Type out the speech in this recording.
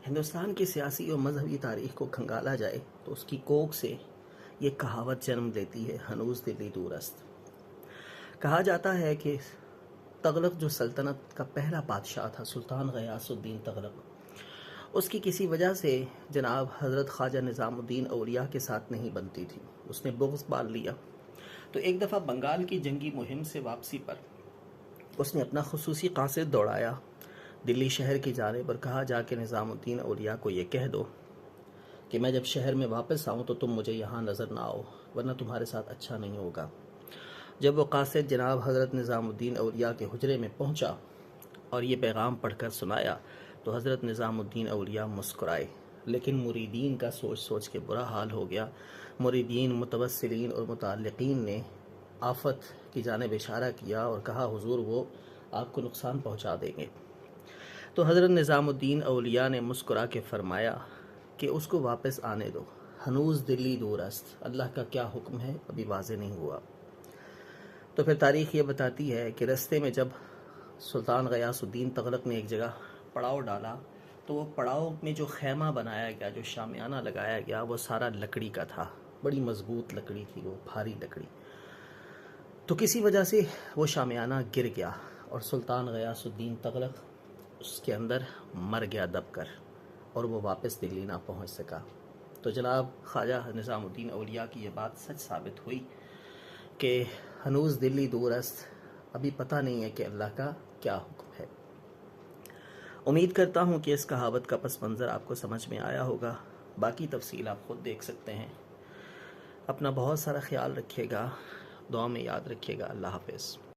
ہندوستان کی سیاسی اور مذہبی تاریخ کو کھنگالا جائے تو اس کی کوکھ سے یہ کہاوت جنم لیتی ہے، ہنوز دلی دور است۔ کہا جاتا ہے کہ تغلق جو سلطنت کا پہلا بادشاہ تھا، سلطان غیاث الدین تغلق، اس کی کسی وجہ سے جناب حضرت خواجہ نظام الدین اولیاء کے ساتھ نہیں بنتی تھی، اس نے بغض پال لیا۔ تو ایک دفعہ بنگال کی جنگی مہم سے واپسی پر اس نے اپنا خصوصی قاصد دوڑایا دلی شہر کی جانب، اور کہا جا کے نظام الدین اولیاء کو یہ کہہ دو کہ میں جب شہر میں واپس آؤں تو تم مجھے یہاں نظر نہ آؤ، ورنہ تمہارے ساتھ اچھا نہیں ہوگا۔ جب وہ قاصد جناب حضرت نظام الدین اولیاء کے حجرے میں پہنچا اور یہ پیغام پڑھ کر سنایا تو حضرت نظام الدین اولیاء مسکرائے، لیکن مریدین کا سوچ سوچ کے برا حال ہو گیا۔ مریدین، متوسلین اور متعلقین نے آفت کی جانب اشارہ کیا اور کہا حضور وہ آپ کو نقصان پہنچا دیں گے۔ تو حضرت نظام الدین اولیاء نے مسکرا کے فرمایا کہ اس کو واپس آنے دو، ہنوز دلی دور است، اللہ کا کیا حکم ہے ابھی واضح نہیں ہوا۔ تو پھر تاریخ یہ بتاتی ہے کہ رستے میں جب سلطان غیاث الدین تغلق نے ایک جگہ پڑاؤ ڈالا تو وہ پڑاؤ میں جو خیمہ بنایا گیا، جو شامیانہ لگایا گیا، وہ سارا لکڑی کا تھا، بڑی مضبوط لکڑی تھی، وہ بھاری لکڑی۔ تو کسی وجہ سے وہ شامیانہ گر گیا اور سلطان غیاث الدین تغلق اس کے اندر مر گیا دب کر، اور وہ واپس دلی نہ پہنچ سکا۔ تو جناب خواجہ نظام الدین اولیاء کی یہ بات سچ ثابت ہوئی کہ ہنوز دلی دور است، ابھی پتہ نہیں ہے کہ اللہ کا کیا حکم ہے۔ امید کرتا ہوں کہ اس کہاوت کا پس منظر آپ کو سمجھ میں آیا ہوگا، باقی تفصیل آپ خود دیکھ سکتے ہیں۔ اپنا بہت سارا خیال رکھیے گا، دعا میں یاد رکھیے گا۔ اللہ حافظ۔